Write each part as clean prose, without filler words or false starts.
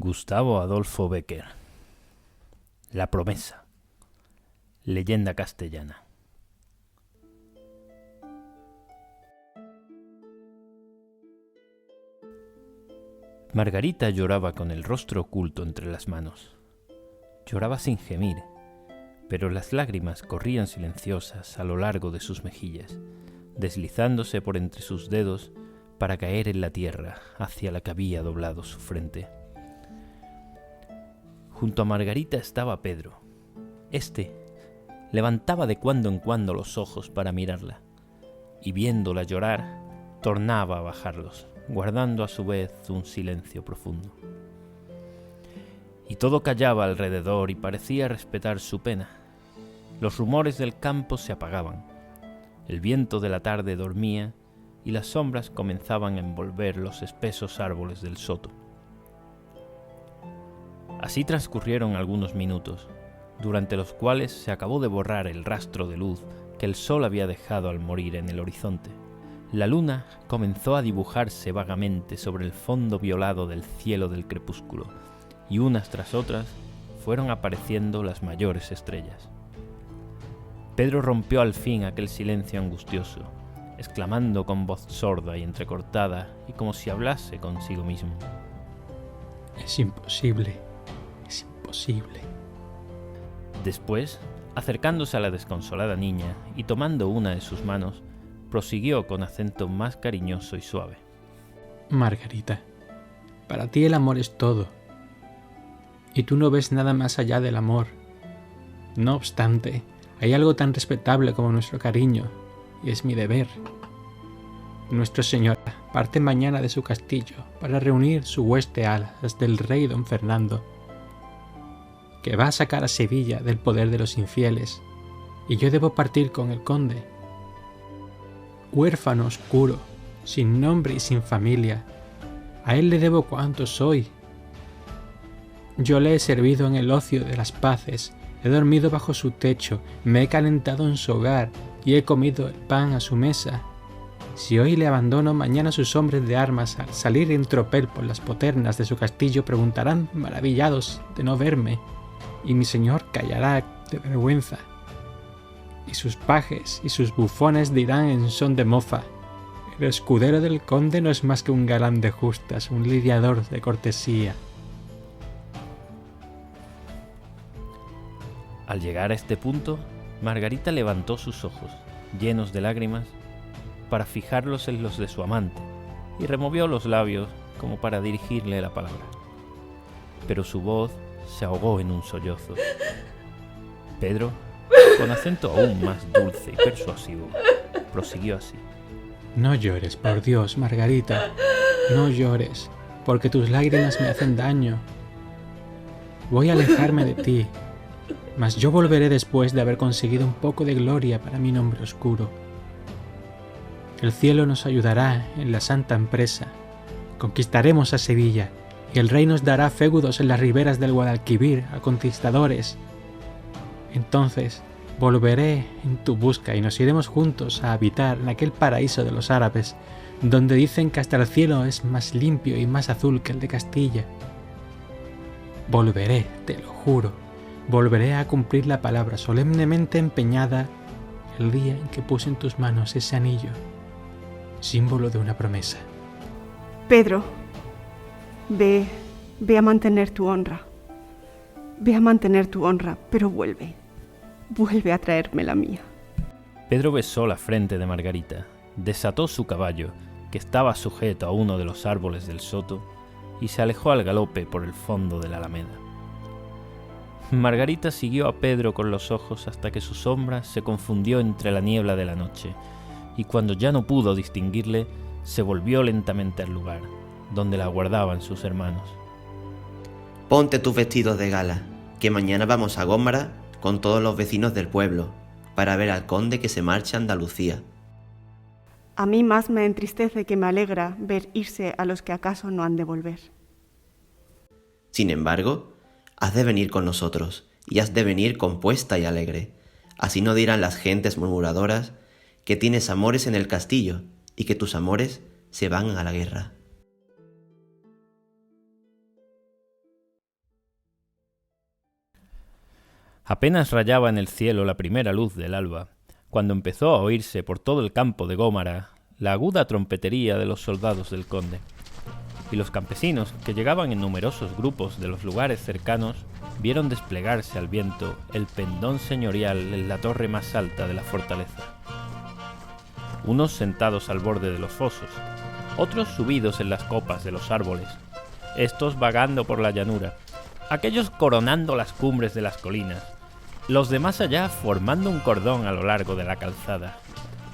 Gustavo Adolfo Bécquer. La promesa. Leyenda castellana. Margarita lloraba con el rostro oculto entre las manos. Lloraba sin gemir, pero las lágrimas corrían silenciosas a lo largo de sus mejillas, deslizándose por entre sus dedos para caer en la tierra hacia la que había doblado su frente. Junto a Margarita estaba Pedro. Este levantaba de cuando en cuando los ojos para mirarla, y viéndola llorar, tornaba a bajarlos, guardando a su vez un silencio profundo. Y todo callaba alrededor y parecía respetar su pena. Los rumores del campo se apagaban, el viento de la tarde dormía y las sombras comenzaban a envolver los espesos árboles del soto. Así transcurrieron algunos minutos, durante los cuales se acabó de borrar el rastro de luz que el sol había dejado al morir en el horizonte. La luna comenzó a dibujarse vagamente sobre el fondo violado del cielo del crepúsculo, y unas tras otras fueron apareciendo las mayores estrellas. Pedro rompió al fin aquel silencio angustioso, exclamando con voz sorda y entrecortada, y como si hablase consigo mismo: Es imposible. Es imposible. Después, acercándose a la desconsolada niña y tomando una de sus manos, prosiguió con acento más cariñoso y suave: Margarita, para ti el amor es todo, y tú no ves nada más allá del amor. No obstante, hay algo tan respetable como nuestro cariño, y es mi deber. Nuestra Señora parte mañana de su castillo para reunir su hueste a las del rey don Fernando, que va a sacar a Sevilla del poder de los infieles, y yo debo partir con el conde. Huérfano oscuro, sin nombre y sin familia, a él le debo cuanto soy. Yo le he servido en el ocio de las paces, he dormido bajo su techo, me he calentado en su hogar y he comido el pan a su mesa. Si hoy le abandono, mañana sus hombres de armas, al salir en tropel por las poternas de su castillo, preguntarán maravillados de no verme, y mi señor callará de vergüenza, y sus pajes y sus bufones dirán en son de mofa: el escudero del conde no es más que un galán de justas, un lidiador de cortesía. Al llegar a este punto, Margarita levantó sus ojos, llenos de lágrimas, para fijarlos en los de su amante, y removió los labios como para dirigirle la palabra. Pero su voz se ahogó en un sollozo. Pedro, con acento aún más dulce y persuasivo, prosiguió así: No llores, por Dios, Margarita, no llores, porque tus lágrimas me hacen daño. Voy a alejarme de ti, mas yo volveré después de haber conseguido un poco de gloria para mi nombre oscuro. El cielo nos ayudará en la santa empresa. Conquistaremos a Sevilla, y el rey nos dará feudos en las riberas del Guadalquivir a conquistadores. Entonces volveré en tu busca y nos iremos juntos a habitar en aquel paraíso de los árabes, donde dicen que hasta el cielo es más limpio y más azul que el de Castilla. Volveré, te lo juro, volveré a cumplir la palabra solemnemente empeñada el día en que puse en tus manos ese anillo, símbolo de una promesa. Pedro, ve a mantener tu honra. Ve a mantener tu honra, pero vuelve a traerme la mía. Pedro besó la frente de Margarita, desató su caballo, que estaba sujeto a uno de los árboles del soto, y se alejó al galope por el fondo de la alameda. Margarita siguió a Pedro con los ojos hasta que su sombra se confundió entre la niebla de la noche, y cuando ya no pudo distinguirle, se volvió lentamente al lugar, donde la aguardaban sus hermanos. Ponte tus vestidos de gala, que mañana vamos a Gómara con todos los vecinos del pueblo, para ver al conde que se marcha a Andalucía. A mí más me entristece que me alegra ver irse a los que acaso no han de volver. Sin embargo, has de venir con nosotros, y has de venir compuesta y alegre. Así no dirán las gentes murmuradoras que tienes amores en el castillo, y que tus amores se van a la guerra. Apenas rayaba en el cielo la primera luz del alba, cuando empezó a oírse por todo el campo de Gómara la aguda trompetería de los soldados del conde, y los campesinos, que llegaban en numerosos grupos de los lugares cercanos, vieron desplegarse al viento el pendón señorial en la torre más alta de la fortaleza. Unos sentados al borde de los fosos, otros subidos en las copas de los árboles, estos vagando por la llanura, aquellos coronando las cumbres de las colinas, los de más allá formando un cordón a lo largo de la calzada.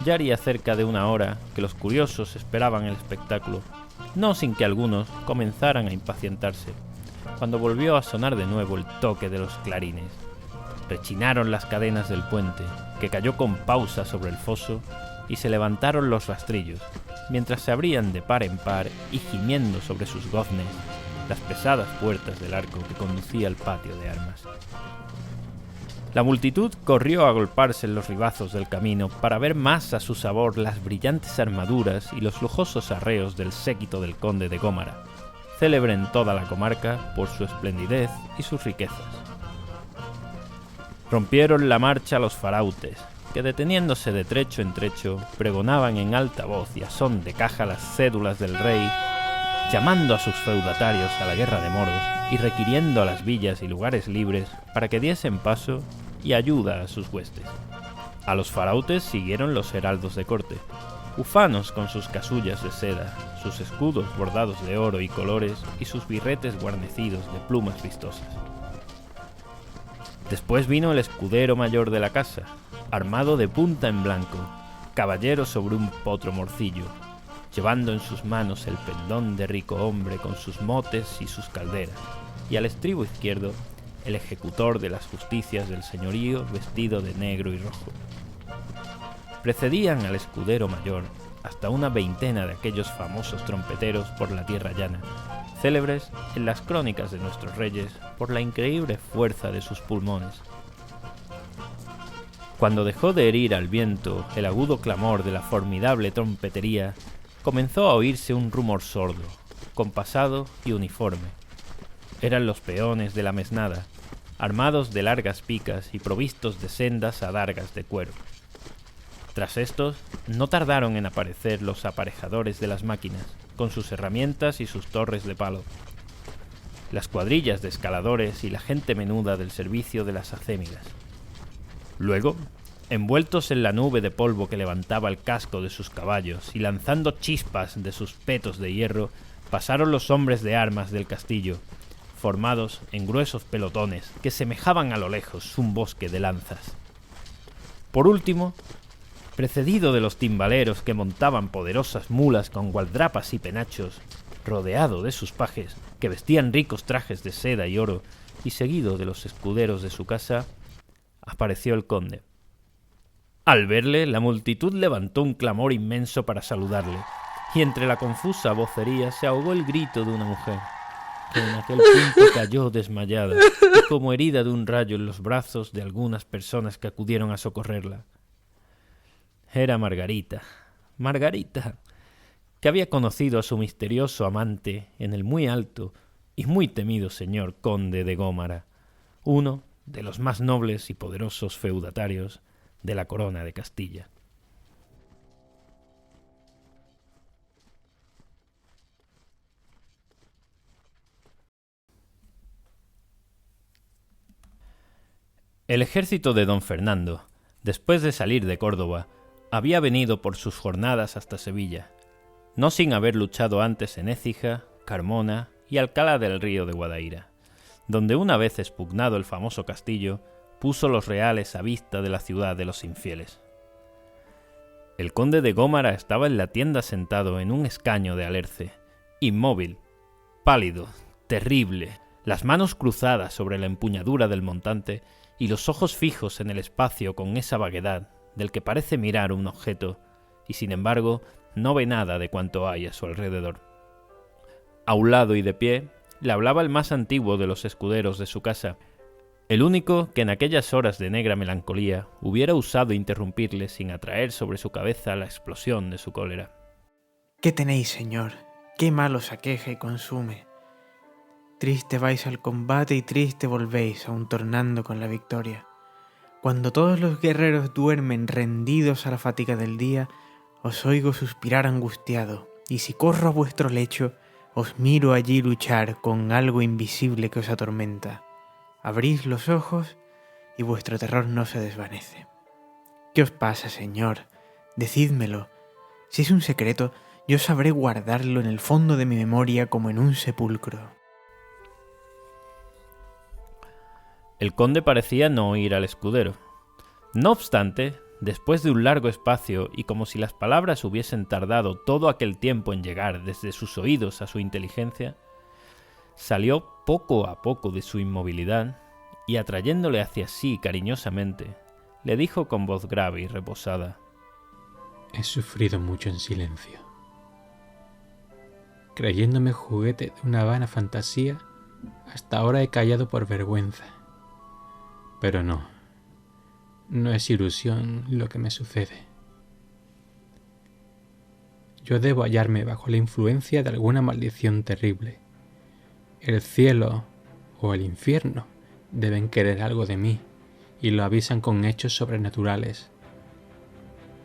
Ya haría cerca de una hora que los curiosos esperaban el espectáculo, no sin que algunos comenzaran a impacientarse, cuando volvió a sonar de nuevo el toque de los clarines. Rechinaron las cadenas del puente, que cayó con pausa sobre el foso, y se levantaron los rastrillos, mientras se abrían de par en par y gimiendo sobre sus goznes las pesadas puertas del arco que conducía al patio de armas. La multitud corrió a agolparse en los ribazos del camino para ver más a su sabor las brillantes armaduras y los lujosos arreos del séquito del conde de Gómara, célebre en toda la comarca por su esplendidez y sus riquezas. Rompieron la marcha los farautes, que deteniéndose de trecho en trecho, pregonaban en alta voz y a son de caja las cédulas del rey, llamando a sus feudatarios a la guerra de moros y requiriendo a las villas y lugares libres para que diesen paso y ayuda a sus huestes. A los farautes siguieron los heraldos de corte, ufanos con sus casullas de seda, sus escudos bordados de oro y colores y sus birretes guarnecidos de plumas vistosas. Después vino el escudero mayor de la casa, armado de punta en blanco, caballero sobre un potro morcillo, llevando en sus manos el pendón de rico hombre con sus motes y sus calderas, y al estribo izquierdo el ejecutor de las justicias del señorío vestido de negro y rojo. Precedían al escudero mayor hasta una veintena de aquellos famosos trompeteros por la tierra llana, célebres en las crónicas de nuestros reyes por la increíble fuerza de sus pulmones. Cuando dejó de herir al viento el agudo clamor de la formidable trompetería, comenzó a oírse un rumor sordo, compasado y uniforme. Eran los peones de la mesnada, armados de largas picas y provistos de sendas adargas de cuero. Tras estos, no tardaron en aparecer los aparejadores de las máquinas, con sus herramientas y sus torres de palo, las cuadrillas de escaladores y la gente menuda del servicio de las acémilas. Luego, envueltos en la nube de polvo que levantaba el casco de sus caballos y lanzando chispas de sus petos de hierro, pasaron los hombres de armas del castillo, formados en gruesos pelotones que semejaban a lo lejos un bosque de lanzas. Por último, precedido de los timbaleros que montaban poderosas mulas con gualdrapas y penachos, rodeado de sus pajes que vestían ricos trajes de seda y oro, y seguido de los escuderos de su casa, apareció el conde. Al verle, la multitud levantó un clamor inmenso para saludarle, y entre la confusa vocería se ahogó el grito de una mujer, que en aquel punto cayó desmayada y como herida de un rayo en los brazos de algunas personas que acudieron a socorrerla. Era Margarita, que había conocido a su misterioso amante en el muy alto y muy temido señor conde de Gómara, uno de los más nobles y poderosos feudatarios de la corona de Castilla. El ejército de don Fernando, después de salir de Córdoba, había venido por sus jornadas hasta Sevilla, no sin haber luchado antes en Écija, Carmona y Alcalá del Río de Guadaira, donde una vez expugnado el famoso castillo, puso los reales a vista de la ciudad de los infieles. El conde de Gómara estaba en la tienda sentado en un escaño de alerce, inmóvil, pálido, terrible, las manos cruzadas sobre la empuñadura del montante y los ojos fijos en el espacio con esa vaguedad del que parece mirar un objeto y sin embargo no ve nada de cuanto hay a su alrededor. A un lado y de pie le hablaba el más antiguo de los escuderos de su casa, el único que en aquellas horas de negra melancolía hubiera osado interrumpirle sin atraer sobre su cabeza la explosión de su cólera. ¿Qué tenéis, señor? ¿Qué mal os aqueja y consume? Triste vais al combate y triste volvéis, aun tornando con la victoria. Cuando todos los guerreros duermen rendidos a la fatiga del día, os oigo suspirar angustiado, y si corro a vuestro lecho, os miro allí luchar con algo invisible que os atormenta. Abrís los ojos y vuestro terror no se desvanece. ¿Qué os pasa, señor? Decídmelo. Si es un secreto, yo sabré guardarlo en el fondo de mi memoria como en un sepulcro. El conde parecía no oír al escudero. No obstante, después de un largo espacio y como si las palabras hubiesen tardado todo aquel tiempo en llegar desde sus oídos a su inteligencia, salió poco a poco de su inmovilidad y atrayéndole hacia sí cariñosamente, le dijo con voz grave y reposada: He sufrido mucho en silencio. Creyéndome juguete de una vana fantasía, hasta ahora he callado por vergüenza. Pero no es ilusión lo que me sucede. Yo debo hallarme bajo la influencia de alguna maldición terrible. El cielo o el infierno deben querer algo de mí y lo avisan con hechos sobrenaturales.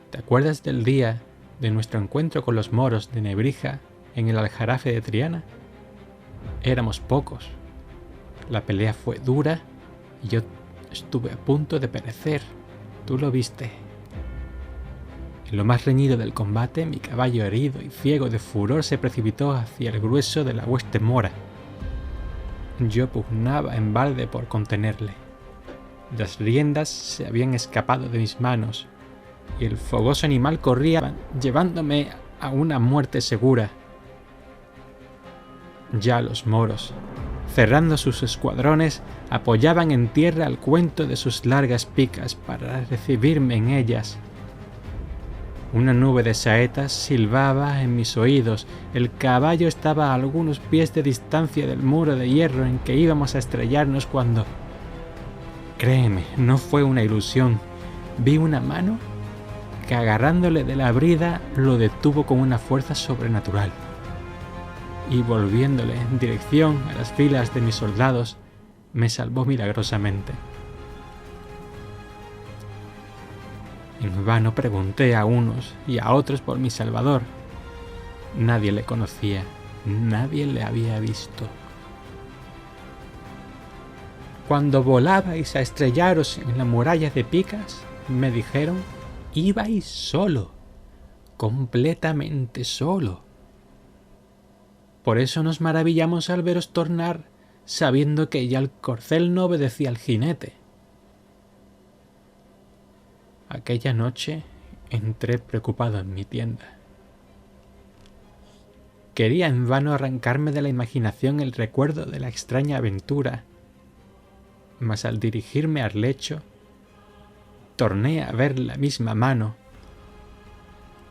¿Te acuerdas del día de nuestro encuentro con los moros de Nebrija en el aljarafe de Triana? Éramos pocos. La pelea fue dura y yo estuve a punto de perecer. Tú lo viste. En lo más reñido del combate, mi caballo herido y ciego de furor se precipitó hacia el grueso de la hueste mora. Yo pugnaba en balde por contenerle. Las riendas se habían escapado de mis manos y el fogoso animal corría llevándome a una muerte segura. Ya los moros, cerrando sus escuadrones, apoyaban en tierra el cuento de sus largas picas para recibirme en ellas. Una nube de saetas silbaba en mis oídos. El caballo estaba a algunos pies de distancia del muro de hierro en que íbamos a estrellarnos cuando... Créeme, no fue una ilusión. Vi una mano que agarrándole de la brida lo detuvo con una fuerza sobrenatural. Y volviéndole en dirección a las filas de mis soldados, me salvó milagrosamente. En vano pregunté a unos y a otros por mi salvador. Nadie le conocía, nadie le había visto. Cuando volabais a estrellaros en la muralla de picas, me dijeron, ibais solo, completamente solo. Por eso nos maravillamos al veros tornar, sabiendo que ya el corcel no obedecía al jinete. Aquella noche entré preocupado en mi tienda. Quería en vano arrancarme de la imaginación el recuerdo de la extraña aventura, mas al dirigirme al lecho, torné a ver la misma mano,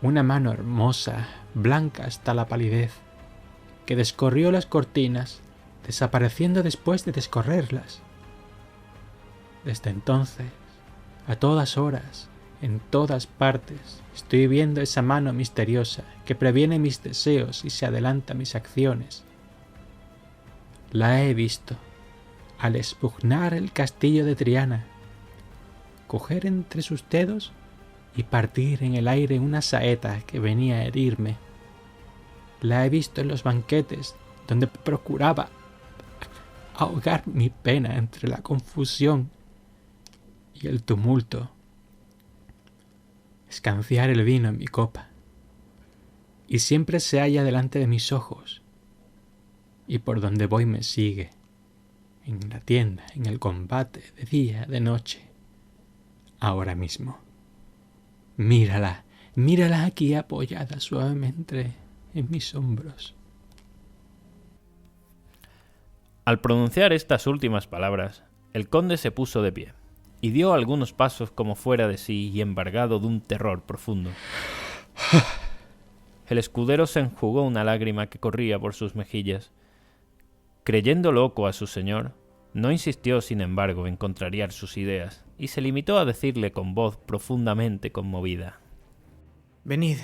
una mano hermosa, blanca hasta la palidez, que descorrió las cortinas, desapareciendo después de descorrerlas. Desde entonces, a todas horas, en todas partes, estoy viendo esa mano misteriosa que previene mis deseos y se adelanta mis acciones. La he visto al expugnar el castillo de Triana, coger entre sus dedos y partir en el aire una saeta que venía a herirme. La he visto en los banquetes donde procuraba ahogar mi pena entre la confusión y el tumulto, escanciar el vino en mi copa, y siempre se halla delante de mis ojos, y por donde voy me sigue, en la tienda, en el combate, de día, de noche, ahora mismo. Mírala, mírala aquí apoyada suavemente en mis hombros. Al pronunciar estas últimas palabras, el conde se puso de pie y dio algunos pasos como fuera de sí y embargado de un terror profundo. El escudero se enjugó una lágrima que corría por sus mejillas. Creyendo loco a su señor, no insistió sin embargo en contrariar sus ideas y se limitó a decirle con voz profundamente conmovida: Venid,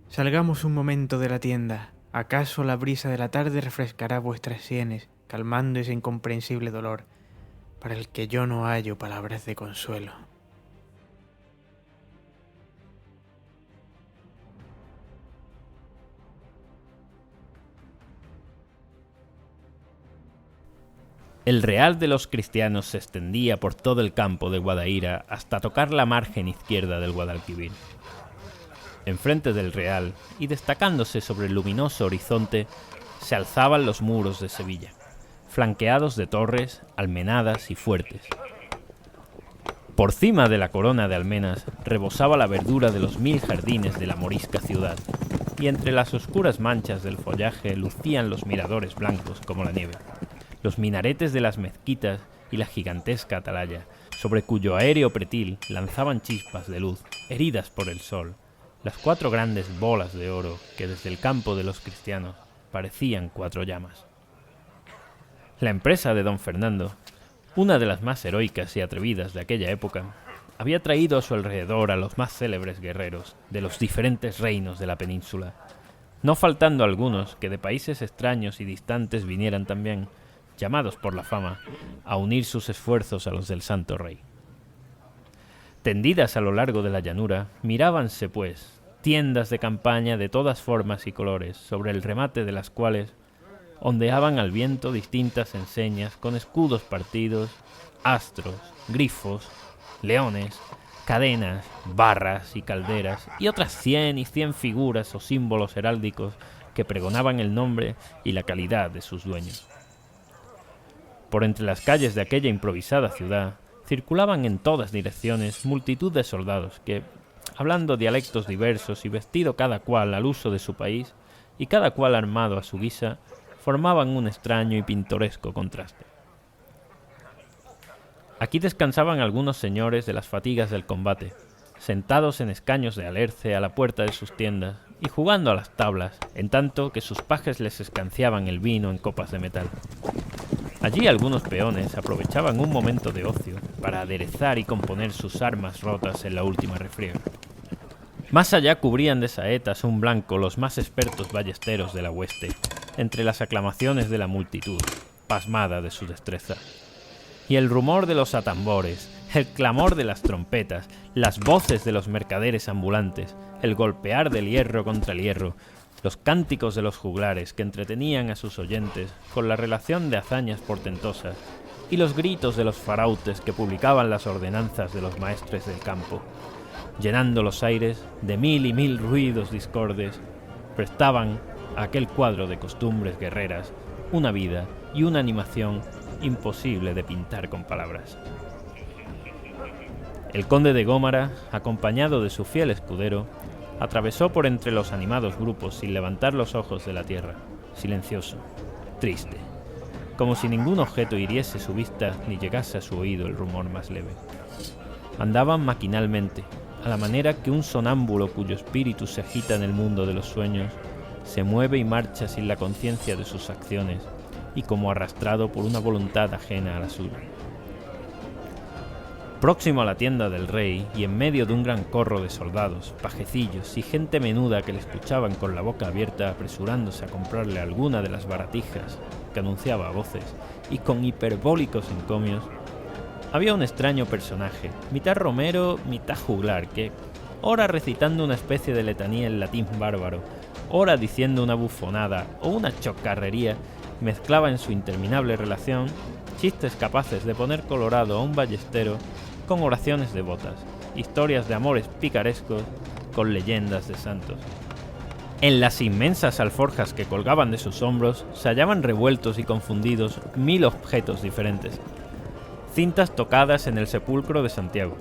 salgamos un momento de la tienda. ¿Acaso la brisa de la tarde refrescará vuestras sienes, calmando ese incomprensible dolor? para el que yo no hallo palabras de consuelo. El real de los cristianos se extendía por todo el campo de Guadaíra hasta tocar la margen izquierda del Guadalquivir. Enfrente del real, y destacándose sobre el luminoso horizonte, se alzaban los muros de Sevilla, flanqueados de torres, almenadas y fuertes. Por cima de la corona de almenas rebosaba la verdura de los 1000 jardines de la morisca ciudad, y entre las oscuras manchas del follaje lucían los miradores blancos como la nieve, los minaretes de las mezquitas y la gigantesca atalaya, sobre cuyo aéreo pretil lanzaban chispas de luz, heridas por el sol, las 4 grandes bolas de oro que desde el campo de los cristianos parecían 4 llamas. La empresa de don Fernando, una de las más heroicas y atrevidas de aquella época, había traído a su alrededor a los más célebres guerreros de los diferentes reinos de la península, no faltando algunos que de países extraños y distantes vinieran también, llamados por la fama, a unir sus esfuerzos a los del Santo Rey. Tendidas a lo largo de la llanura, mirábanse, pues, tiendas de campaña de todas formas y colores, sobre el remate de las cuales ondeaban al viento distintas enseñas con escudos partidos, astros, grifos, leones, cadenas, barras y calderas, y otras 100 y 100 figuras o símbolos heráldicos que pregonaban el nombre y la calidad de sus dueños. Por entre las calles de aquella improvisada ciudad circulaban en todas direcciones multitud de soldados que, hablando dialectos diversos y vestido cada cual al uso de su país, y cada cual armado a su guisa, formaban un extraño y pintoresco contraste. Aquí descansaban algunos señores de las fatigas del combate, sentados en escaños de alerce a la puerta de sus tiendas y jugando a las tablas, en tanto que sus pajes les escanciaban el vino en copas de metal. Allí algunos peones aprovechaban un momento de ocio para aderezar y componer sus armas rotas en la última refriega. Más allá cubrían de saetas un blanco los más expertos ballesteros de la hueste, entre las aclamaciones de la multitud, pasmada de su destreza. Y el rumor de los atambores, el clamor de las trompetas, las voces de los mercaderes ambulantes, el golpear del hierro contra el hierro, los cánticos de los juglares que entretenían a sus oyentes con la relación de hazañas portentosas y los gritos de los farautes que publicaban las ordenanzas de los maestres del campo, llenando los aires de 1000 y 1000 ruidos discordes, prestaban a aquel cuadro de costumbres guerreras una vida y una animación imposible de pintar con palabras. El conde de Gómara, acompañado de su fiel escudero, atravesó por entre los animados grupos sin levantar los ojos de la tierra, silencioso, triste, como si ningún objeto hiriese su vista ni llegase a su oído el rumor más leve. Andaban maquinalmente, a la manera que un sonámbulo cuyo espíritu se agita en el mundo de los sueños, se mueve y marcha sin la conciencia de sus acciones y como arrastrado por una voluntad ajena a la suya. Próximo a la tienda del rey y en medio de un gran corro de soldados, pajecillos y gente menuda que le escuchaban con la boca abierta apresurándose a comprarle alguna de las baratijas que anunciaba a voces y con hiperbólicos encomios, había un extraño personaje, mitad romero, mitad juglar, que, ora recitando una especie de letanía en latín bárbaro, ora diciendo una bufonada o una chocarrería, mezclaba en su interminable relación chistes capaces de poner colorado a un ballestero con oraciones devotas, historias de amores picarescos con leyendas de santos. En las inmensas alforjas que colgaban de sus hombros se hallaban revueltos y confundidos 1000 objetos diferentes. Cintas tocadas en el sepulcro de Santiago,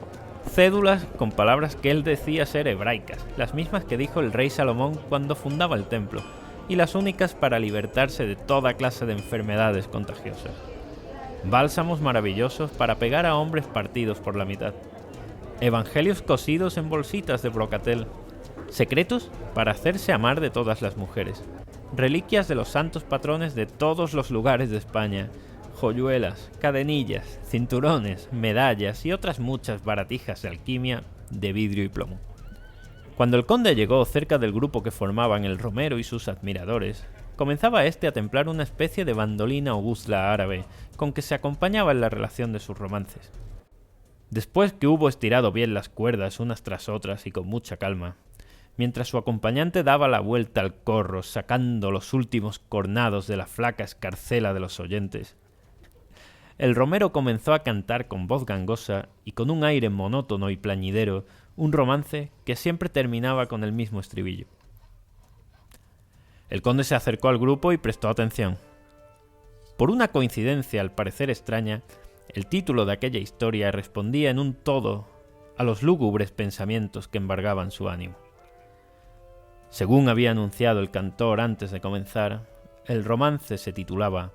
cédulas con palabras que él decía ser hebraicas, las mismas que dijo el rey Salomón cuando fundaba el templo, y las únicas para libertarse de toda clase de enfermedades contagiosas. Bálsamos maravillosos para pegar a hombres partidos por la mitad. Evangelios cosidos en bolsitas de brocatel. Secretos para hacerse amar de todas las mujeres. Reliquias de los santos patrones de todos los lugares de España. Joyuelas, cadenillas, cinturones, medallas y otras muchas baratijas de alquimia de vidrio y plomo. Cuando el conde llegó cerca del grupo que formaban el romero y sus admiradores, comenzaba éste a templar una especie de bandolina o guzla árabe con que se acompañaba en la relación de sus romances. Después que hubo estirado bien las cuerdas unas tras otras y con mucha calma, mientras su acompañante daba la vuelta al corro sacando los últimos cornados de la flaca escarcela de los oyentes, el romero comenzó a cantar con voz gangosa y con un aire monótono y plañidero un romance que siempre terminaba con el mismo estribillo. El conde se acercó al grupo y prestó atención. Por una coincidencia al parecer extraña, el título de aquella historia respondía en un todo a los lúgubres pensamientos que embargaban su ánimo. Según había anunciado el cantor antes de comenzar, el romance se titulaba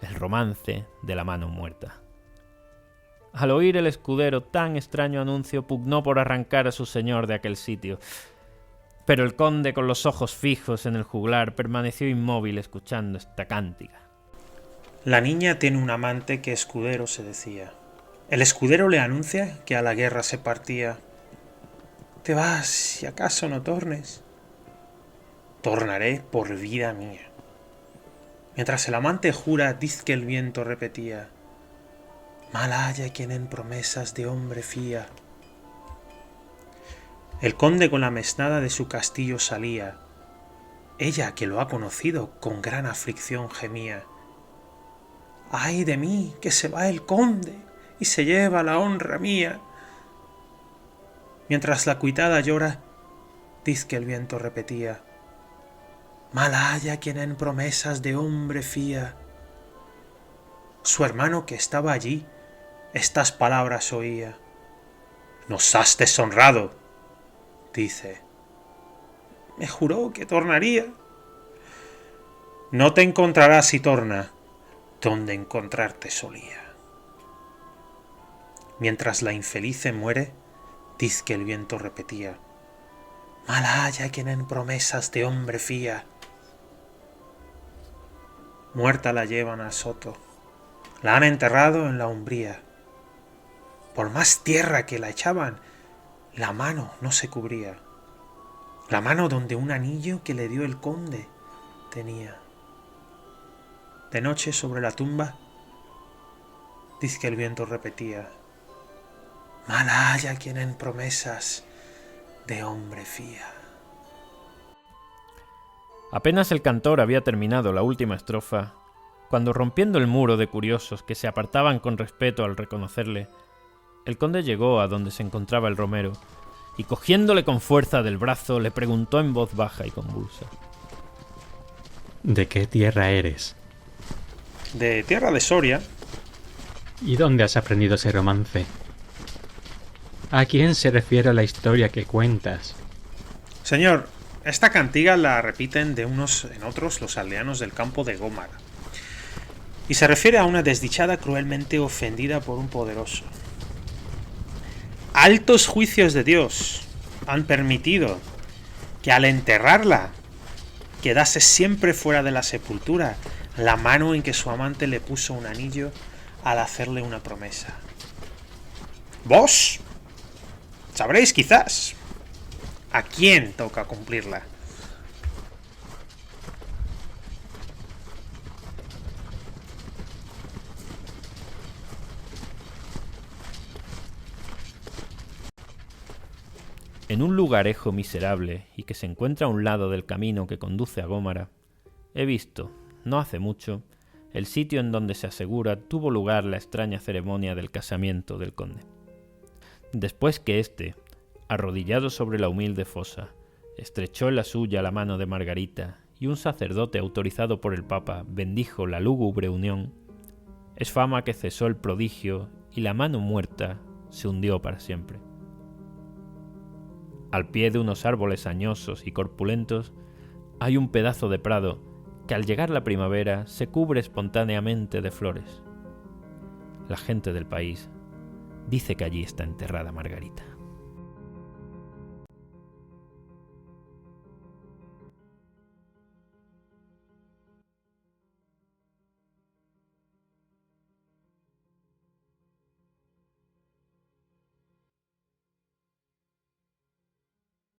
El romance de la mano muerta. Al oír el escudero tan extraño anuncio, pugnó por arrancar a su señor de aquel sitio, pero el conde, con los ojos fijos en el juglar, permaneció inmóvil escuchando esta cántiga. La niña tiene un amante que escudero se decía. El escudero le anuncia que a la guerra se partía. Te vas y acaso no tornes. Tornaré por vida mía. Mientras el amante jura, diz que el viento repetía. Mal haya quien en promesas de hombre fía. El conde con la mesnada de su castillo salía. Ella, que lo ha conocido, con gran aflicción gemía. ¡Ay de mí, que se va el conde y se lleva la honra mía! Mientras la cuitada llora, diz que el viento repetía. Mal haya quien en promesas de hombre fía. Su hermano, que estaba allí, estas palabras oía. Nos has deshonrado, dice. Me juró que tornaría. No te encontrarás si torna donde encontrarte solía. Mientras la infelice muere, diz que el viento repetía. Mal haya quien en promesas de hombre fía. Muerta la llevan al soto, la han enterrado en la umbría. Por más tierra que la echaban, la mano no se cubría. La mano donde un anillo que le dio el conde tenía. De noche sobre la tumba, diz que el viento repetía. Mal haya quien en promesas de hombre fía. Apenas el cantor había terminado la última estrofa, cuando rompiendo el muro de curiosos que se apartaban con respeto al reconocerle, el conde llegó a donde se encontraba el romero y cogiéndole con fuerza del brazo le preguntó en voz baja y convulsa. ¿De qué tierra eres? De tierra de Soria. ¿Y dónde has aprendido ese romance? ¿A quién se refiere la historia que cuentas? Señor, esta cantiga la repiten de unos en otros los aldeanos del campo de Gómara. Y se refiere a una desdichada cruelmente ofendida por un poderoso. Altos juicios de Dios han permitido que al enterrarla quedase siempre fuera de la sepultura la mano en que su amante le puso un anillo al hacerle una promesa. ¿Vos? Sabréis quizás a quién toca cumplirla. En un lugarejo miserable y que se encuentra a un lado del camino que conduce a Gómara, he visto, no hace mucho, el sitio en donde se asegura tuvo lugar la extraña ceremonia del casamiento del conde. Después que éste, arrodillado sobre la humilde fosa, estrechó en la suya la mano de Margarita y un sacerdote autorizado por el Papa bendijo la lúgubre unión, es fama que cesó el prodigio y la mano muerta se hundió para siempre. Al pie de unos árboles añosos y corpulentos hay un pedazo de prado que al llegar la primavera se cubre espontáneamente de flores. La gente del país dice que allí está enterrada Margarita.